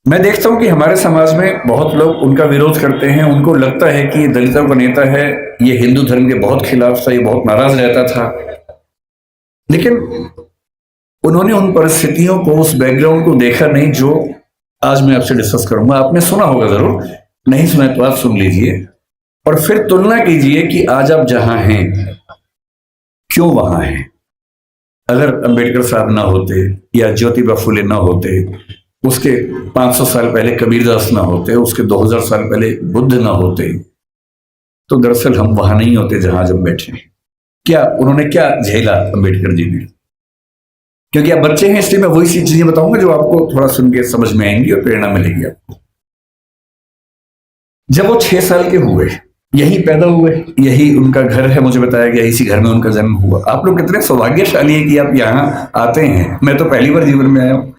मैं देखता हूं कि हमारे समाज में बहुत लोग उनका विरोध करते हैं। उनको लगता है कि ये दलितों का नेता है, ये हिंदू धर्म के बहुत खिलाफ था, ये बहुत नाराज रहता था। लेकिन उन्होंने उन परिस्थितियों को, उस बैकग्राउंड को देखा नहीं जो आज मैं आपसे डिस्कस करूंगा। आपने सुना होगा जरूर, नहीं सुना तो आप सुन लीजिए और फिर तुलना कीजिए कि आज आप जहां हैं क्यों वहां हैं। अगर अंबेडकर साहब ना होते या ज्योतिबा फुले ना होते, उसके 500 साल पहले कबीरदास ना होते, उसके 2000 साल पहले बुद्ध ना होते, तो दरअसल हम वहां नहीं होते जहां आज हम बैठे हैं। क्या उन्होंने क्या झेला अंबेडकर जी ने? क्योंकि आप बच्चे हैं इसलिए मैं वही सी चीजें बताऊंगा जो आपको थोड़ा सुन के समझ में आएंगी और प्रेरणा मिलेगी आपको। जब वो 6 साल के हुए, यही पैदा हुए, यही उनका घर है, मुझे बताया गया इसी घर में उनका जन्म हुआ। आप लोग कितने सौभाग्यशाली हैं कि आप यहाँ आते हैं। मैं तो पहली बार जीवन में आया हूँ।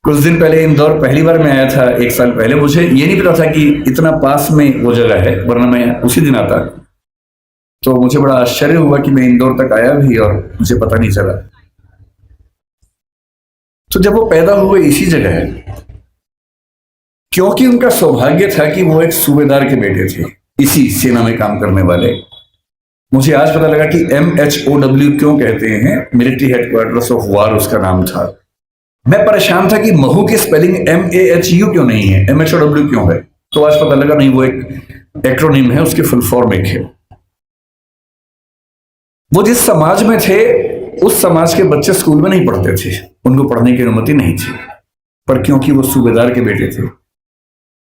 कुछ दिन पहले इंदौर पहली बार मैं आया था, 1 साल पहले। मुझे ये नहीं पता था कि इतना पास में वो जगह है, वरना मैं उसी दिन आता। तो मुझे बड़ा आश्चर्य हुआ कि मैं इंदौर तक आया भी और मुझे पता नहीं चला। तो जब वो पैदा हुए इसी जगह है, क्योंकि उनका सौभाग्य था कि वो एक सूबेदार के बेटे थे, इसी सेना में काम करने वाले। मुझे आज पता लगा कि MHOW क्यों कहते हैं, मिलिट्री हेडक्वार्टर्स ऑफ वार उसका नाम था। मैं परेशान था कि महू की स्पेलिंग MAHU क्यों नहीं है, MHOW क्यों है। तो आज पता लगा नहीं, वो एक एक्रोनिम है, उसकी फुल फॉर्म एक है। वो जिस समाज में थे उस समाज के बच्चे स्कूल में नहीं पढ़ते थे, उनको पढ़ने की अनुमति नहीं थी। पर क्योंकि वो सूबेदार के बेटे थे,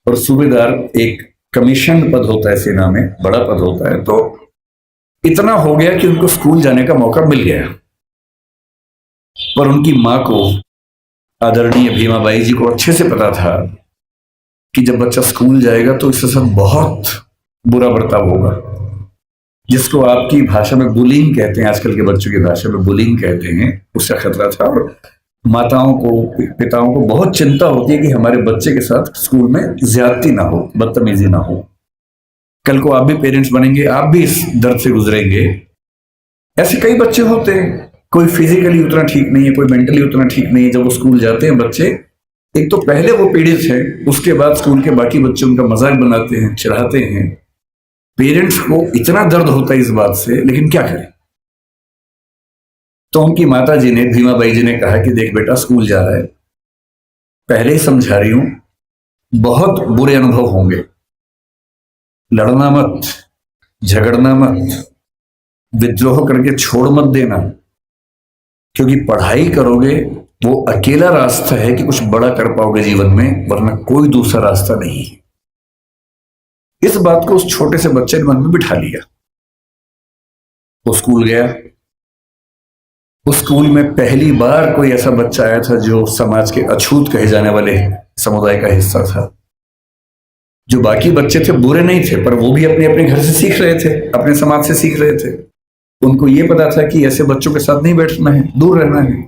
और सूबेदार एक कमीशन पद होता है सेना में, बड़ा पद होता है, तो इतना हो गया कि उनको स्कूल जाने का मौका मिल गया। पर उनकी मां को, आदरणीय भीमाबाई जी को अच्छे से पता था कि जब बच्चा स्कूल जाएगा तो इसके साथ बहुत बुरा बर्ताव होगा, जिसको आपकी भाषा में बुलिंग कहते हैं, आजकल के बच्चों की भाषा में बुलिंग कहते हैं, उसका खतरा था। और माताओं को, पिताओं को बहुत चिंता होती है कि हमारे बच्चे के साथ स्कूल में ज्यादती ना हो, बदतमीजी ना हो। कल को आप भी पेरेंट्स बनेंगे, आप भी इस दर्द से गुजरेंगे। ऐसे कई बच्चे होते हैं, कोई फिजिकली उतना ठीक नहीं है, कोई मेंटली उतना ठीक नहीं है। जब वो स्कूल जाते हैं बच्चे, एक तो पहले वो पीड़ित है, उसके बाद स्कूल के बाकी बच्चे उनका मजाक बनाते हैं, चिढ़ाते हैं। पेरेंट्स को इतना दर्द होता है इस बात से, लेकिन क्या करें। तो उनकी माता जी ने, भीमाबाई जी ने कहा कि देख बेटा, स्कूल जा रहा है, पहले ही समझा रही हूं, बहुत बुरे अनुभव होंगे। लड़ना मत, झगड़ना मत, विद्रोह करके छोड़ मत देना, क्योंकि पढ़ाई करोगे वो अकेला रास्ता है कि कुछ बड़ा कर पाओगे जीवन में, वरना कोई दूसरा रास्ता नहीं है। इस बात को उस छोटे से बच्चे ने मन में बिठा लिया। वो स्कूल गया। उस स्कूल में पहली बार कोई ऐसा बच्चा आया था जो समाज के अछूत कहे जाने वाले समुदाय का हिस्सा था। जो बाकी बच्चे थे बुरे नहीं थे, पर वो भी अपने अपने घर से सीख रहे थे, अपने समाज से सीख रहे थे। उनको ये पता था कि ऐसे बच्चों के साथ नहीं बैठना है, दूर रहना है।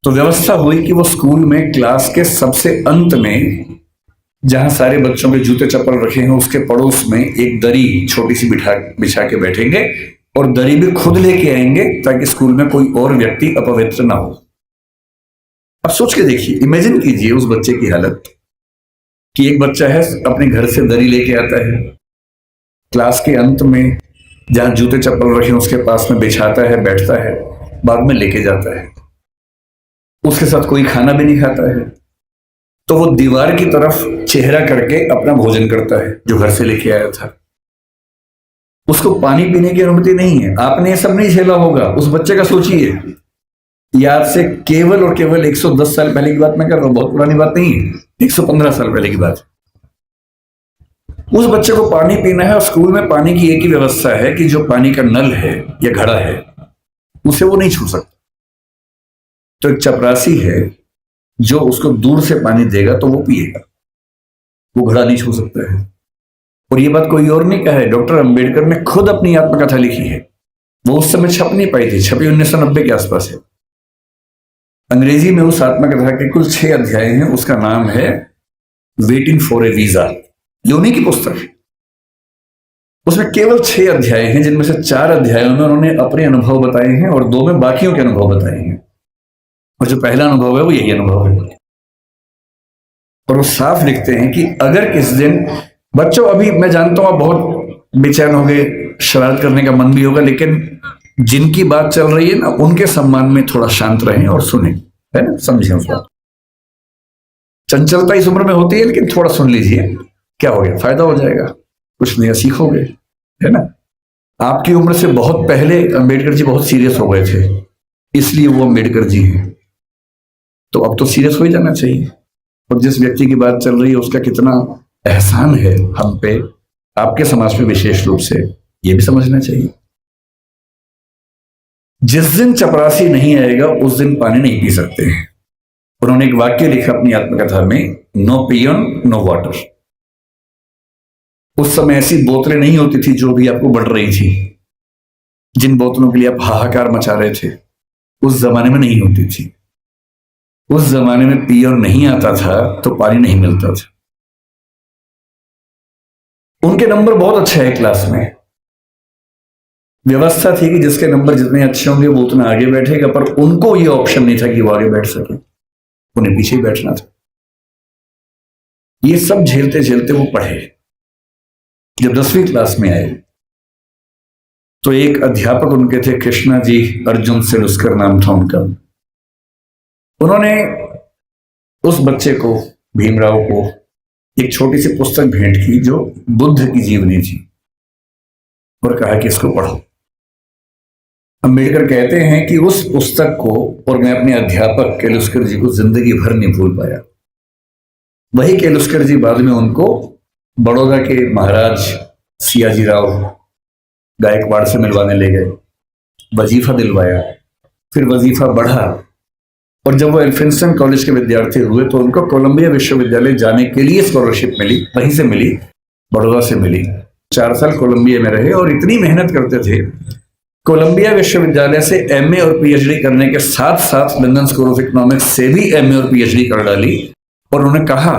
तो व्यवस्था हुई कि वो स्कूल में क्लास के सबसे अंत में, जहां सारे बच्चों के जूते चप्पल रखे हैं, उसके पड़ोस में एक दरी छोटी सी बिछा के बैठेंगे, और दरी भी खुद लेके आएंगे ताकि स्कूल में कोई और व्यक्ति अपवित्र ना हो। अब सोच के देखिए, इमेजिन कीजिए उस बच्चे की हालत कि एक बच्चा है, अपने घर से दरी लेके आता है, क्लास के अंत में जहां जूते चप्पल रखे उसके पास में बिछाता है, बैठता है, बाद में लेके जाता है। उसके साथ कोई खाना भी नहीं खाता है, तो वो दीवार की तरफ चेहरा करके अपना भोजन करता है जो घर से लेके आया था। उसको पानी पीने की अनुमति नहीं है। आपने ये सब नहीं झेला होगा, उस बच्चे का सोचिए। याद से केवल और केवल 110 साल पहले की बात मैं कर रहा हूं, बहुत पुरानी बात नहीं है, 115 साल पहले की बात। उस बच्चे को पानी पीना है और स्कूल में पानी की एक ही व्यवस्था है कि जो पानी का नल है या घड़ा है उसे वो नहीं छू सकता। तो एक चपरासी है जो उसको दूर से पानी देगा तो वो पिएगा, वो घड़ा नहीं छू सकता है। और ये बात कोई और नहीं कहा है, डॉक्टर अंबेडकर ने खुद अपनी आत्मकथा लिखी है। वो उस समय छप नहीं पाई थी, छपी 1990 के आसपास है। अंग्रेजी में उस आत्मकथा के कुल 6 अध्याय हैं। उसका नाम है वेटिंग फॉर ए वीजा। ये उन्हीं की पुस्तक है। उसमें केवल 6 अध्याय हैं, जिनमें से 4 अध्यायों में उन्होंने अपने अनुभव बताए हैं और 2 में बाकियों के अनुभव बताए हैं। और जो पहला अनुभव है वो यही अनुभव है। और वो साफ लिखते हैं कि अगर किस दिन बच्चों, अभी मैं जानता हूं आप बहुत बेचैन हो गए, शरारत करने का मन भी होगा, लेकिन जिनकी बात चल रही है ना उनके सम्मान में थोड़ा शांत रहें और सुने, है ना, समझें उस बात। चंचलता इस उम्र में होती है, लेकिन थोड़ा सुन लीजिए, क्या हो गया, फायदा हो जाएगा, कुछ नया सीखोगे, है ना। आपकी उम्र से बहुत पहले अंबेडकर जी बहुत सीरियस हो गए थे, इसलिए वो अंबेडकर जी हैं। तो अब तो सीरियस हो ही जाना चाहिए। और जिस व्यक्ति की बात चल रही है उसका कितना एहसान है हम पे, आपके समाज में विशेष रूप से, ये भी समझना चाहिए। जिस दिन चपरासी नहीं आएगा उस दिन पानी नहीं पी सकते हैं। उन्होंने एक वाक्य लिखा अपनी आत्मकथा में, नो पियन नो वाटर। उस समय ऐसी बोतलें नहीं होती थी जो भी आपको बढ़ रही थी, जिन बोतलों के लिए आप हाहाकार मचा रहे थे, उस जमाने में नहीं होती थी। उस जमाने में पियर नहीं आता था तो पानी नहीं मिलता था। उनके नंबर बहुत अच्छे हैं क्लास में, व्यवस्था थी कि जिसके नंबर जितने अच्छे होंगे वो उतना आगे बैठेगा, पर उनको ये ऑप्शन नहीं था कि वो आगे बैठ सके, उन्हें पीछे ही बैठना था। ये सब झेलते झेलते वो पढ़े। जब 10वीं क्लास में आए तो एक अध्यापक उनके थे, कृष्णा जी अर्जुन सेलुस्कर नाम था उनका। उन्होंने उस बच्चे को, भीमराव को, एक छोटी सी पुस्तक भेंट की जो बुद्ध की जीवनी थी, और कहा कि इसको पढ़ो। अंबेडकर कहते हैं कि उस पुस्तक को और मैं अपने अध्यापक केलुस्कर जी को जिंदगी भर नहीं भूल पाया। वही केलुस्कर जी बाद में उनको बड़ौदा के महाराज सियाजीराव गायकवाड़ से मिलवाने ले गए, वजीफा दिलवाया, फिर वजीफा बढ़ा, और जब वो एल्फिंस्टन कॉलेज के विद्यार्थी हुए तो उनको कोलंबिया विश्वविद्यालय जाने के लिए स्कॉलरशिप मिली, वहीं से मिली, बड़ौदा से मिली। 4 साल कोलंबिया में रहे और इतनी मेहनत करते थे, कोलंबिया विश्वविद्यालय से एमए और पीएचडी करने के साथ साथ लंदन स्कूल ऑफ इकोनॉमिक्स से भी एमए और पीएचडी कर डाली। और उन्होंने कहा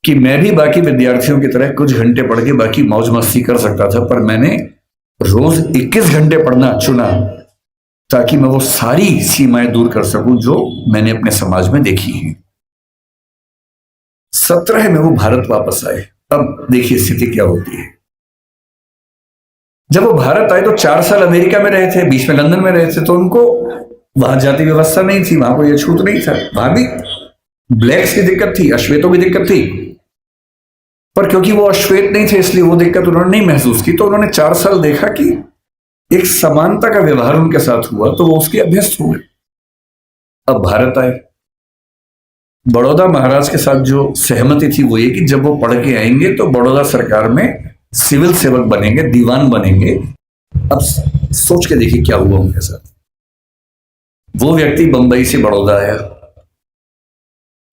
कि मैं भी बाकी विद्यार्थियों की तरह कुछ घंटे पढ़ के बाकी मौज मस्ती कर सकता था, पर मैंने रोज 21 घंटे पढ़ना चुना ताकि मैं वो सारी सीमाएं दूर कर सकूं जो मैंने अपने समाज में देखी हैं। 17 में वो भारत वापस आए। अब देखिए स्थिति क्या होती है। जब वो भारत आए तो 4 साल अमेरिका में रहे थे, बीच में लंदन में रहे थे, तो उनको वहां जाति व्यवस्था नहीं थी, वहां कोई छूत नहीं था। वहां भी ब्लैक्स की दिक्कत थी, अश्वेतों की दिक्कत थी, पर क्योंकि वो अश्वेत नहीं थे इसलिए वो दिक्कत उन्होंने नहीं महसूस की। तो उन्होंने 4 साल देखा कि एक समानता का व्यवहार उनके साथ हुआ, तो वो उसके अभ्यस्त हुए। अब भारत आए, बड़ौदा महाराज के साथ जो सहमति थी वो ये कि जब वो पढ़ के आएंगे तो बड़ौदा सरकार में सिविल सेवक बनेंगे, दीवान बनेंगे। अब सोच के देखिए क्या हुआ उनके साथ। वो व्यक्ति बंबई से बड़ौदा आया,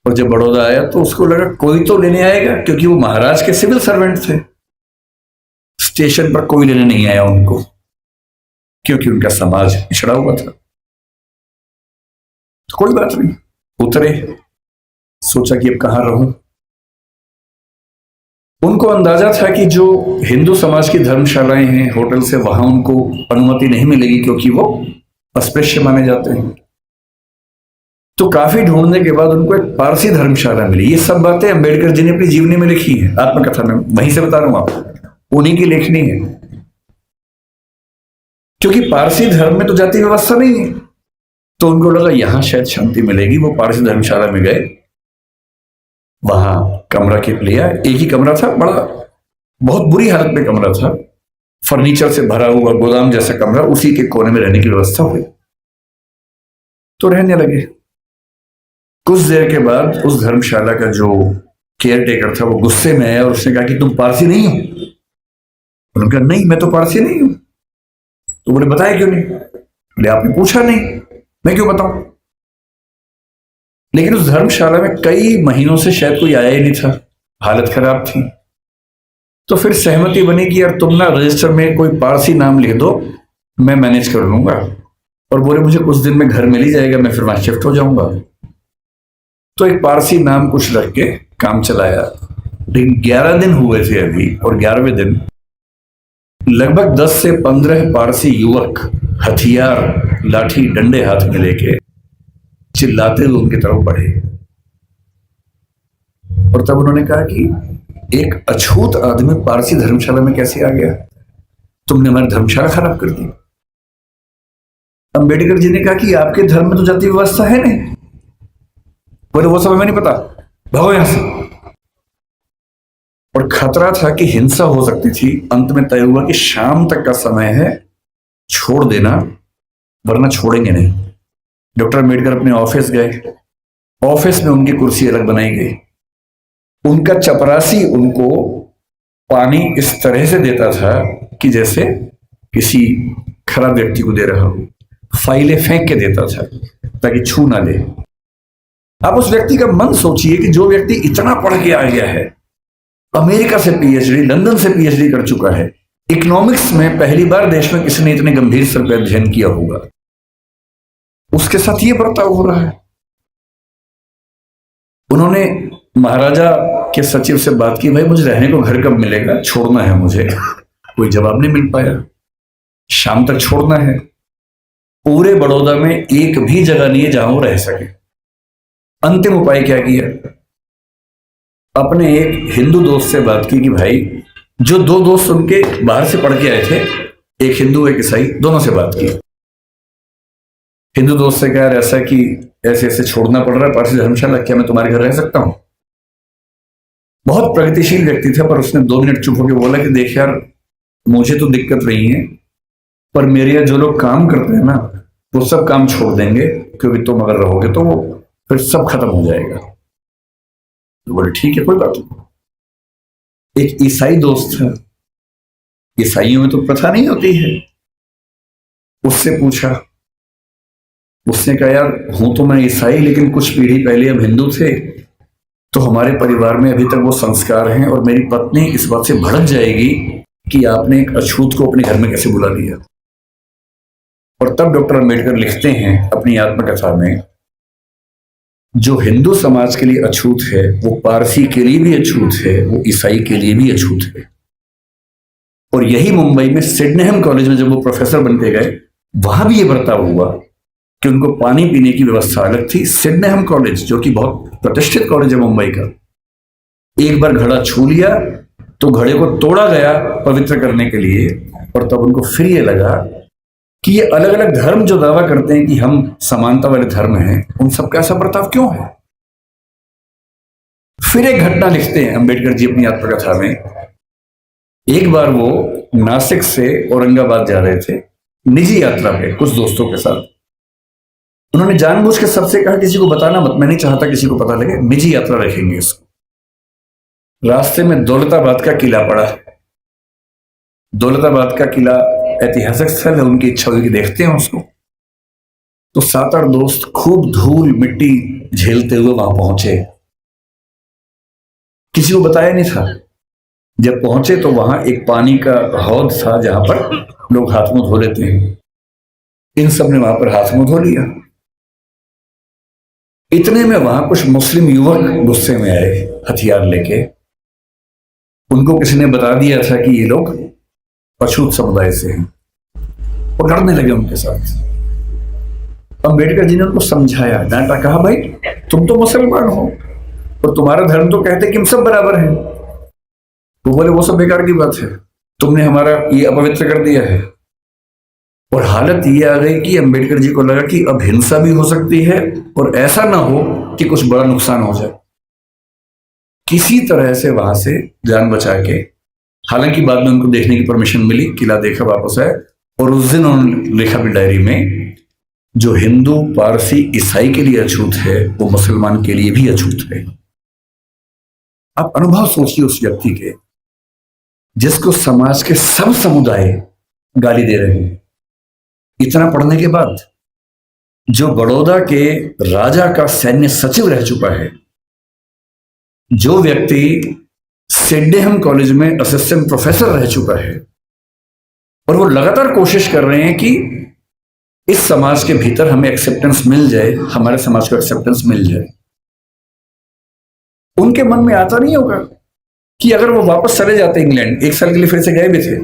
और जब बड़ौदा आया तो उसको लगा कोई तो लेने आएगा, क्योंकि वो महाराज के सिविल सर्वेंट थे। स्टेशन पर कोई लेने नहीं आया उनको, क्योंकि उनका समाज पिछड़ा हुआ था। तो कोई बात नहीं, उतरे, सोचा कि अब कहां रहूं। उनको अंदाजा था कि जो हिंदू समाज की धर्मशालाएं हैं, होटल से, वहां उनको अनुमति नहीं मिलेगी, क्योंकि वो अस्पृश्य माने जाते हैं। तो काफी ढूंढने के बाद उनको एक पारसी धर्मशाला मिली। ये सब बातें अंबेडकर जी ने अपनी जीवनी में लिखी है, आत्मकथा में, वहीं से बता रहा हूं आपको, उन्हीं की लेखनी है। क्योंकि पारसी धर्म में तो जाति व्यवस्था नहीं है, तो उनको लगा यहां शायद शांति मिलेगी। वो पारसी धर्मशाला में गए, वहां कमरा लिया। एक ही कमरा था, बड़ा बहुत बुरी हालत में कमरा था, फर्नीचर से भरा हुआ गोदाम जैसा कमरा, उसी के कोने में रहने की व्यवस्था हुई। तो रहने लगे। कुछ देर के बाद उस धर्मशाला का जो केयर टेकर था वो गुस्से में आया और उसने कहा कि तुम पारसी नहीं हो। उन्होंने कहा नहीं, मैं तो पारसी नहीं हूं। तो बोले बताया क्यों नहीं? बोले आपने पूछा नहीं, मैं क्यों बताऊं। लेकिन उस धर्मशाला में कई महीनों से शायद कोई आया ही नहीं था, हालत खराब थी। तो फिर सहमति बनी कि यार तुम ना रजिस्टर में कोई पारसी नाम लिख दो, मैं मैनेज कर लूंगा। और बोले मुझे कुछ दिन में घर मिल ही जाएगा, मैं फिर वहां शिफ्ट हो जाऊंगा। तो एक पारसी नाम कुछ रख के काम चलाया। लेकिन 11 दिन हुए थे अभी, और 11वें दिन लगभग 10 से 15 पारसी युवक हथियार, लाठी, डंडे हाथ में लेके चिल्लाते हुए उनकी तरफ बढ़े। और तब उन्होंने कहा कि एक अछूत आदमी पारसी धर्मशाला में कैसे आ गया, तुमने हमारी धर्मशाला खराब कर दी। अंबेडकर जी ने कहा कि आपके धर्म में तो जाति व्यवस्था है नहीं। बोले वो सब हमें नहीं पता, भागो यहां से। और खतरा था कि हिंसा हो सकती थी। अंत में तय हुआ कि शाम तक का समय है, छोड़ देना वरना छोड़ेंगे नहीं। डॉक्टर अंबेडकर अपने ऑफिस गए। ऑफिस में उनकी कुर्सी अलग बनाई गई। उनका चपरासी उनको पानी इस तरह से देता था कि जैसे किसी खराब व्यक्ति को दे रहा हो। फाइलें फेंक के देता था ताकि छू ना ले। आप उस व्यक्ति का मन सोचिए कि जो व्यक्ति इतना पढ़ के आ गया है, अमेरिका से पीएचडी, लंदन से पीएचडी कर चुका है, इकोनॉमिक्स में पहली बार देश में किसी ने इतने गंभीर स्तर पर अध्ययन किया होगा, उसके साथ ये बर्ताव हो रहा है। उन्होंने महाराजा के सचिव से बात की, भाई मुझे रहने को घर कब मिलेगा, छोड़ना है मुझे। कोई जवाब नहीं मिल पाया। शाम तक छोड़ना है। पूरे बड़ौदा में एक भी जगह नहीं है जहां वो रह सके। अंतिम उपाय क्या किया, अपने एक हिंदू दोस्त से बात की कि भाई, जो दो दोस्त उनके बाहर से पढ़ के आए थे, एक हिंदू एक ईसाई, दोनों से बात की। हिंदू दोस्त से कहा ऐसा कि ऐसे ऐसे छोड़ना पड़ रहा है पारसी धर्मशाला, क्या मैं तुम्हारे घर रह सकता हूं। बहुत प्रगतिशील व्यक्ति था, पर उसने 2 मिनट चुप होकर बोला कि देख यार, मुझे तो दिक्कत नहीं है, पर मेरे यहाँ जो लोग काम करते हैं ना, वो सब काम छोड़ देंगे, क्योंकि तुम अगर रहोगे तो वो फिर सब खत्म हो जाएगा। तो बोले ठीक है, कोई बात नहीं। एक ईसाई दोस्त था, ईसाइयों में तो प्रथा नहीं होती है, उससे पूछा। उसने कहा यार, हूं तो मैं ईसाई, लेकिन कुछ पीढ़ी पहले हम हिंदू थे, तो हमारे परिवार में अभी तक वो संस्कार हैं, और मेरी पत्नी इस बात से भड़क जाएगी कि आपने एक अछूत को अपने घर में कैसे बुला लिया। और तब डॉक्टर अंबेडकर लिखते हैं अपनी आत्मकथा में, जो हिंदू समाज के लिए अछूत है वो पारसी के लिए भी अछूत है, वो ईसाई के लिए भी अछूत है। और यही मुंबई में सिडनेहम कॉलेज में जब वो प्रोफेसर बन के गए, वहां भी ये बर्ताव हुआ कि उनको पानी पीने की व्यवस्था अलग थी। सिडनेहम कॉलेज, जो कि बहुत प्रतिष्ठित कॉलेज है मुंबई का, एक बार घड़ा छू लिया तो घड़े को तोड़ा गया पवित्र करने के लिए। और तब उनको फिर ये लगा कि ये अलग अलग धर्म जो दावा करते हैं कि हम समानता वाले धर्म हैं, उन सबका ऐसा बर्ताव क्यों है। फिर एक घटना लिखते हैं अंबेडकर जी अपनी आत्मकथा में। एक बार वो नासिक से औरंगाबाद जा रहे थे निजी यात्रा पे कुछ दोस्तों के साथ। उन्होंने जानबूझ के सबसे कहा किसी को बताना मत, मैं नहीं चाहता किसी को पता लगे, निजी यात्रा रखेंगे इसको। रास्ते में दौलताबाद का किला पड़ा। दौलताबाद का किला ऐतिहासिक स्थल है, उनकी इच्छा हुई कि देखते हैं उसको। तो 7-8 दोस्त खूब धूल मिट्टी झेलते हुए वहां पहुंचे। किसी को बताया नहीं था। जब पहुंचे तो वहां एक पानी का हौद था जहां पर लोग हाथ मुंह धो लेते हैं। इन सब ने वहां पर हाथ मुंह धो लिया। इतने में वहां कुछ मुस्लिम युवक गुस्से में आए हथियार लेके। उनको किसी ने बता दिया था कि ये लोग अछूत समुदाय से हैं, और लड़ने लगे उनके साथ। अंबेडकर जी ने उनको समझाया, डांटा, कहा भाई तुम तो मुसलमान हो और तुम्हारा धर्म तो कहते कि हम सब बराबर हैं। तो बोले वो सब बेकार की बात है, तुमने हमारा ये अपवित्र कर दिया है। और हालत ये आ गई कि अंबेडकर जी को लगा कि अब हिंसा भी हो सकती है और ऐसा ना हो कि कुछ बड़ा नुकसान हो जाए। किसी तरह से वहां से जान बचा के, हालांकि बाद में उनको देखने की परमिशन मिली, किला देखा, वापस आए। और उस दिन उन्होंने लिखा भी डायरी में, जो हिंदू पारसी ईसाई के लिए अछूत है वो मुसलमान के लिए भी अछूत है। आप अनुभव सोचिए उस व्यक्ति के जिसको समाज के सब समुदाय गाली दे रहे हैं। इतना पढ़ने के बाद, जो बड़ौदा के राजा का सैन्य सचिव रह चुका है, जो व्यक्ति सिडनेहम कॉलेज में असिस्टेंट प्रोफेसर रह चुका है, और वो लगातार कोशिश कर रहे हैं कि इस समाज के भीतर हमें एक्सेप्टेंस मिल जाए, हमारे समाज को एक्सेप्टेंस मिल जाए। उनके मन में आता नहीं होगा कि अगर वो वापस चले जाते इंग्लैंड, 1 साल के लिए फिर से गए भी थे,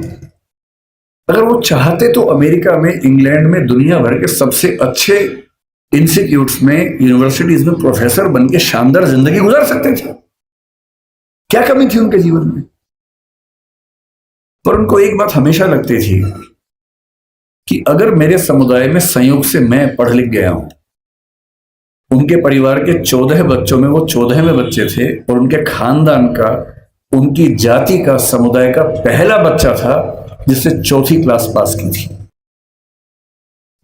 अगर वो चाहते तो अमेरिका में, इंग्लैंड में, दुनिया भर के सबसे अच्छे इंस्टीट्यूट्स में, यूनिवर्सिटीज में प्रोफेसर बन के शानदार जिंदगी गुजार सकते थे। क्या कमी थी उनके जीवन में? पर उनको एक बात हमेशा लगती थी कि अगर मेरे समुदाय में संयोग से मैं पढ़ लिख गया हूं, उनके परिवार के 14 बच्चों में वो 14वें बच्चे थे और उनके खानदान का, उनकी जाति का, समुदाय का पहला बच्चा था जिसने 4th क्लास पास की थी।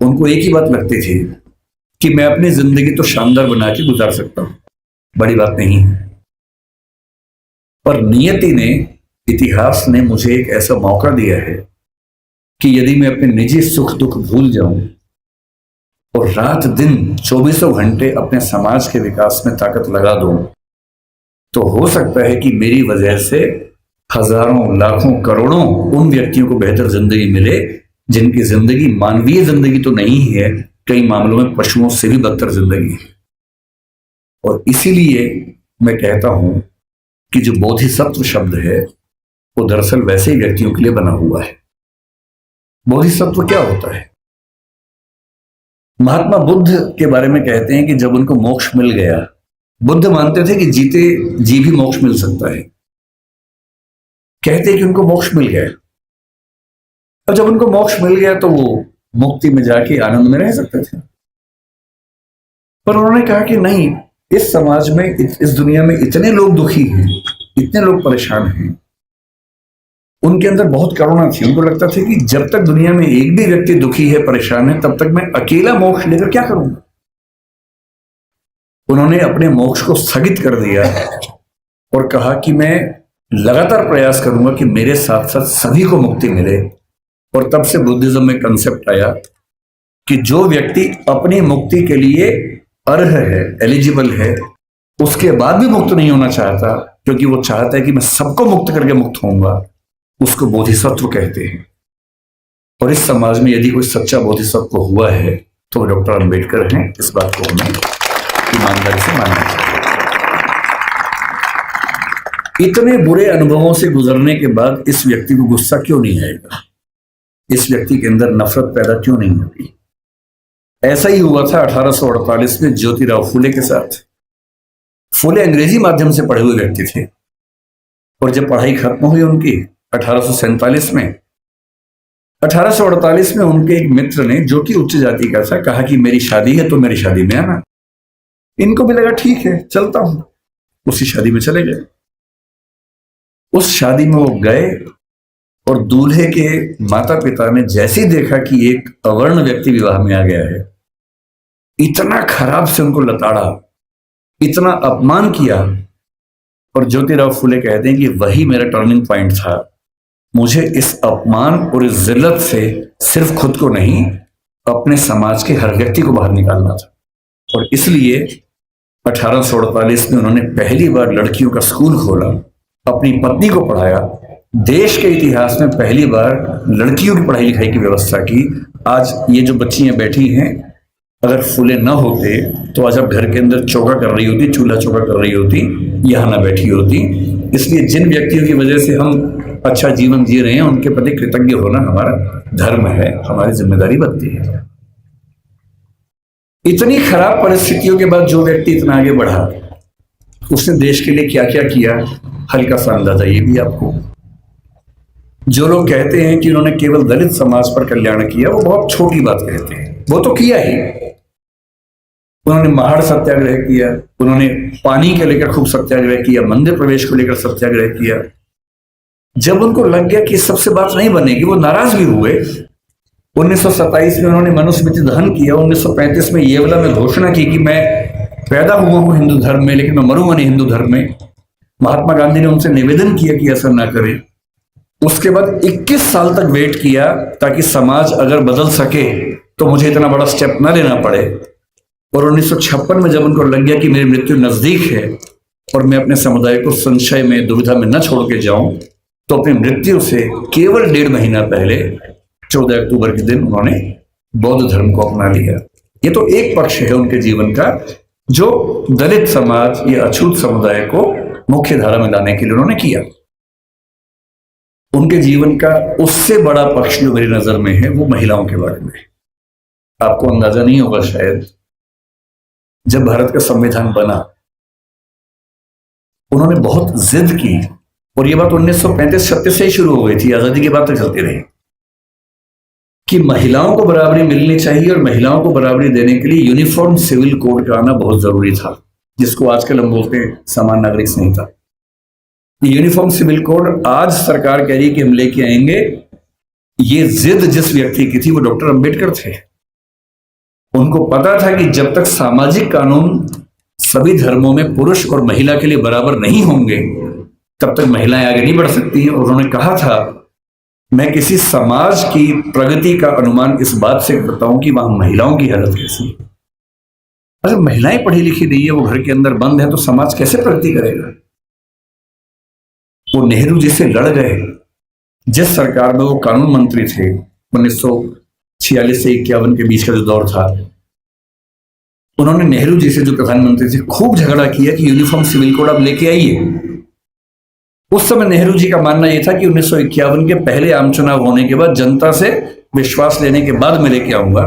उनको एक ही बात लगती थी कि मैं अपनी जिंदगी तो शानदार बना के गुजार सकता हूं, बड़ी बात नहीं है। पर नियति ने, इतिहास ने मुझे एक ऐसा मौका दिया है कि यदि मैं अपने निजी सुख दुख भूल जाऊं और रात दिन 24 घंटे अपने समाज के विकास में ताकत लगा दूं, तो हो सकता है कि मेरी वजह से हजारों, लाखों, करोड़ों उन व्यक्तियों को बेहतर जिंदगी मिले जिनकी जिंदगी मानवीय जिंदगी तो नहीं है, कई मामलों में पशुओं से भी बदतर जिंदगी है। और इसीलिए मैं कहता हूं कि जो बोधिसत्व शब्द है वो दरअसल वैसे ही व्यक्तियों के लिए बना हुआ है। बोधिसत्व क्या होता है? महात्मा बुद्ध के बारे में कहते हैं कि जब उनको मोक्ष मिल गया, बुद्ध मानते थे कि जीते जी भी मोक्ष मिल सकता है। कहते हैं कि उनको मोक्ष मिल गया, और जब उनको मोक्ष मिल गया तो वो मुक्ति में जाके आनंद में रह सकते थे। पर उन्होंने कहा कि नहीं, इस समाज में, इस दुनिया में इतने लोग दुखी हैं, इतने लोग परेशान हैं। उनके अंदर बहुत करुणा थी। उनको लगता था कि जब तक दुनिया में एक भी व्यक्ति दुखी है, परेशान है, तब तक मैं अकेला मोक्ष लेकर क्या करूंगा। उन्होंने अपने मोक्ष को स्थगित कर दिया और कहा कि मैं लगातार प्रयास करूंगा कि मेरे साथ साथ सभी को मुक्ति मिले। और तब से बुद्धिज्म में कंसेप्ट आया कि जो व्यक्ति अपनी मुक्ति के लिए अर्ह है, एलिजिबल है, उसके बाद भी मुक्त नहीं होना चाहता, क्योंकि वो चाहता है कि मैं सबको मुक्त करके मुक्त होऊंगा, उसको बोधिसत्व कहते हैं। और इस समाज में यदि कोई सच्चा बोधिसत्व हुआ है तो वो डॉक्टर अंबेडकर हैं। इस बात को हमें ईमानदारी से मानना चाहिए। इतने बुरे अनुभवों से गुजरने के बाद इस व्यक्ति को गुस्सा क्यों नहीं आएगा? इस व्यक्ति के अंदर नफरत पैदा क्यों नहीं होगी? ऐसा ही हुआ था 1848 में ज्योतिराव फुले के साथ। फुले अंग्रेजी माध्यम से पढ़े हुए व्यक्ति थे और जब पढ़ाई खत्म हुई उनकी 1847 में, 1848 में उनके एक मित्र ने, जो कि उच्च जाति का था, कहा कि मेरी शादी है तो मेरी शादी में आना। इनको भी लगा ठीक है, चलता हूं। उसी शादी में चले गए। उस शादी में वो गए और दूल्हे के माता पिता ने जैसे ही देखा कि एक अवर्ण व्यक्ति विवाह में आ गया है, इतना खराब से उनको लताड़ा, इतना अपमान किया। और ज्योतिराव फुले कहते हैं कि वही मेरा टर्निंग पॉइंट था। मुझे इस अपमान और इस जिल्लत से सिर्फ खुद को नहीं, अपने समाज के हर व्यक्ति को बाहर निकालना था। और इसलिए 1848 में उन्होंने पहली बार लड़कियों का स्कूल खोला, अपनी पत्नी को पढ़ाया, देश के इतिहास में पहली बार लड़कियों की पढ़ाई लिखाई की व्यवस्था की। आज ये जो बच्चियां बैठी हैं, अगर फुले न होते तो आज आप घर के अंदर चौका कर रही होती, चूल्हा चौका कर रही होती, यहां ना बैठी होती। इसलिए जिन व्यक्तियों की वजह से हम अच्छा जीवन जी रहे हैं, उनके प्रति कृतज्ञ होना हमारा धर्म है, हमारी जिम्मेदारी बनती है। इतनी खराब परिस्थितियों के बाद जो व्यक्ति इतना आगे बढ़ा, उसने देश के लिए क्या क्या किया, हल्का सा अंदाजा ये भी आपको। जो लोग कहते हैं कि उन्होंने केवल दलित समाज पर कल्याण किया, वो बहुत छोटी बात कहते हैं। वो तो किया ही। उन्होंने महाड़ सत्याग्रह किया, उन्होंने पानी के लेकर खूब सत्याग्रह किया, मंदिर प्रवेश को लेकर सत्याग्रह किया। जब उनको लग गया कि सबसे बात नहीं बनेगी, वो नाराज भी हुए। 1927 में उन्होंने मनुस्मृति दहन किया। 1935 में येवला में घोषणा की कि मैं पैदा हुआ हूं हिंदू धर्म में, लेकिन मैं मरूंगा नहीं हिंदू धर्म में। महात्मा गांधी ने उनसे निवेदन किया कि ऐसा ना करें। उसके बाद 21 साल तक वेट किया ताकि समाज अगर बदल सके तो मुझे इतना बड़ा स्टेप ना लेना पड़े। और 1956 में जब उनको लग गया कि मेरी मृत्यु नजदीक है और मैं अपने समुदाय को संशय में, दुविधा में न छोड़ के जाऊं, तो अपनी मृत्यु से केवल 1.5 महीना पहले 14 अक्टूबर के दिन उन्होंने बौद्ध धर्म को अपना लिया। ये तो एक पक्ष है उनके जीवन का, जो दलित समाज या अछूत समुदाय को मुख्य धारा में लाने के लिए उन्होंने किया। उनके जीवन का उससे बड़ा पक्ष जो मेरी नजर में है, वो महिलाओं के बारे में। आपको अंदाजा नहीं होगा शायद, जब भारत का संविधान बना उन्होंने बहुत जिद की, और ये बात 1935-36 से ही शुरू हो गई थी, आजादी के बाद तक चलती रही, कि महिलाओं को बराबरी मिलनी चाहिए और महिलाओं को बराबरी देने के लिए यूनिफॉर्म सिविल कोड का आना बहुत जरूरी था, जिसको आजकल हम बोलते हैं समान नागरिक संहिता। यूनिफॉर्म सिविल कोड आज सरकार कह रही कि हम लेके आएंगे। ये जिद जिस व्यक्ति की थी वो डॉक्टर अंबेडकर थे। उनको पता था कि जब तक सामाजिक कानून सभी धर्मों में पुरुष और महिला के लिए बराबर नहीं होंगे तब तक महिलाएं आगे नहीं बढ़ सकती हैं। और उन्होंने कहा था, मैं किसी समाज की प्रगति का अनुमान इस बात से करता हूं कि वहां महिलाओं की हालत कैसी है। अगर महिलाएं पढ़ी लिखी नहीं है, वो घर के अंदर बंद है, तो समाज कैसे प्रगति करेगा। वो नेहरू जी से लड़ गए। जिस सरकार में वो कानून मंत्री थे 1946 से 51 के बीच का जो दौर था, उन्होंने नेहरू जी से, जो प्रधानमंत्री थे, खूब झगड़ा किया कि यूनिफॉर्म सिविल कोड आप लेके आइए। उस समय नेहरू जी का मानना यह था कि 1951 के पहले आम चुनाव होने के बाद जनता से विश्वास लेने के बाद मैं लेके आऊंगा।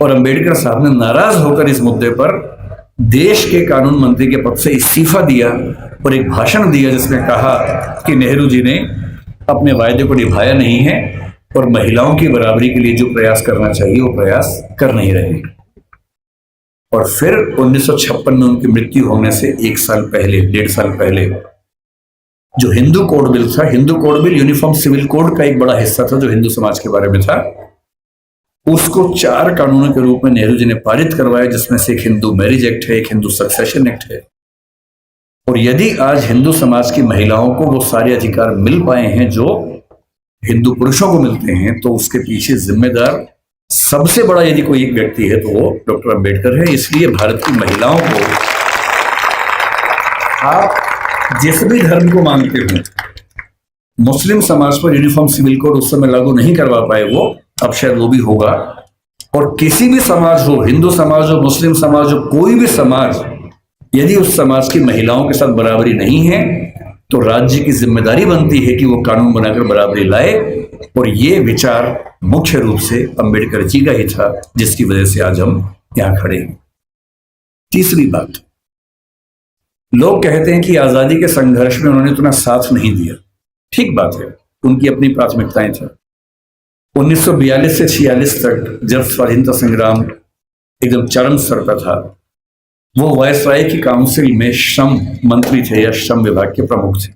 और अंबेडकर साहब ने नाराज होकर इस मुद्दे पर देश के कानून मंत्री के पद से इस्तीफा दिया और एक भाषण दिया जिसमें कहा कि नेहरू जी ने अपने वायदे को निभाया नहीं है और महिलाओं की बराबरी के लिए जो प्रयास करना चाहिए वो प्रयास कर नहीं रहे। और फिर 1956 में उनकी मृत्यु होने से 1 साल पहले, 1.5 साल पहले, जो हिंदू कोड बिल था, Hindu code bill uniform civil code का एक बड़ा हिस्सा था जो हिंदू समाज के बारे में था, उसको 4 कानूनों के रूप में नेहरू जी ने पारित करवाया, जिसमें से एक हिंदू मैरिज एक्ट है, एक हिंदू सक्सेशन एक्ट है। और यदि आज हिंदू समाज की महिलाओं को वो सारे अधिकार मिल पाए हैं जो हिंदू पुरुषों को मिलते हैं, तो उसके पीछे जिम्मेदार सबसे बड़ा यदि कोई एक व्यक्ति है तो वो डॉक्टर अंबेडकर है। इसलिए भारत की महिलाओं को, आप जिस भी धर्म को मानते हो, मुस्लिम समाज पर यूनिफॉर्म सिविल कोड उस समय लागू नहीं करवा पाए वो, अब शायद वो भी होगा। और किसी भी समाज हो, हिंदू समाज हो, मुस्लिम समाज हो, कोई भी समाज, यदि उस समाज की महिलाओं के साथ बराबरी नहीं है तो राज्य की जिम्मेदारी बनती है कि वो कानून बनाकर बराबरी लाए। और ये विचार मुख्य रूप से अंबेडकर जी का ही था, जिसकी वजह से आज हम यहां खड़े हैं। तीसरी बात, लोग कहते हैं कि आजादी के संघर्ष में उन्होंने इतना साथ नहीं दिया। ठीक बात है, उनकी अपनी प्राथमिकताएं थी। 1942 से 46 तक जब स्वाधीनता संग्राम एकदम चरम स्तर पर था, वो वायसराय की काउंसिल में श्रम मंत्री थे या श्रम विभाग के प्रमुख थे।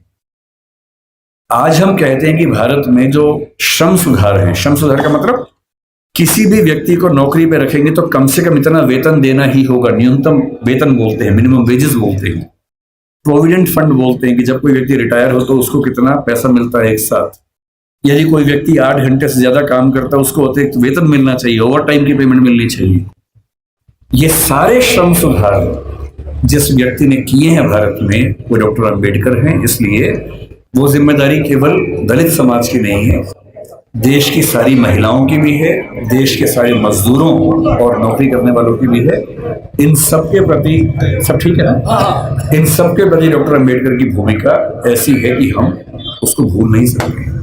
आज हम कहते हैं कि भारत में जो श्रम सुधार है, श्रम सुधार का मतलब किसी भी व्यक्ति को नौकरी पे रखेंगे तो कम से कम इतना वेतन देना ही होगा। न्यूनतम वेतन बोलते हैं, मिनिमम वेजेस बोलते हैं, प्रोविडेंट फंड बोलते हैं कि जब कोई व्यक्ति रिटायर हो तो उसको कितना पैसा मिलता है एक साथ। यदि कोई व्यक्ति 8 घंटे से ज्यादा काम करता है उसको अतिरिक्त वेतन मिलना चाहिए, ओवर टाइम की पेमेंट मिलनी चाहिए। ये सारे श्रम सुधार जिस व्यक्ति ने किए हैं भारत में, वो डॉक्टर अंबेडकर हैं। इसलिए वो जिम्मेदारी केवल दलित समाज की नहीं है, देश की सारी महिलाओं की भी है, देश के सारे मजदूरों और नौकरी करने वालों की भी है। इन सब के प्रति, सब ठीक है ना, इन सब के प्रति डॉक्टर अंबेडकर की भूमिका ऐसी है कि हम उसको भूल नहीं सकते।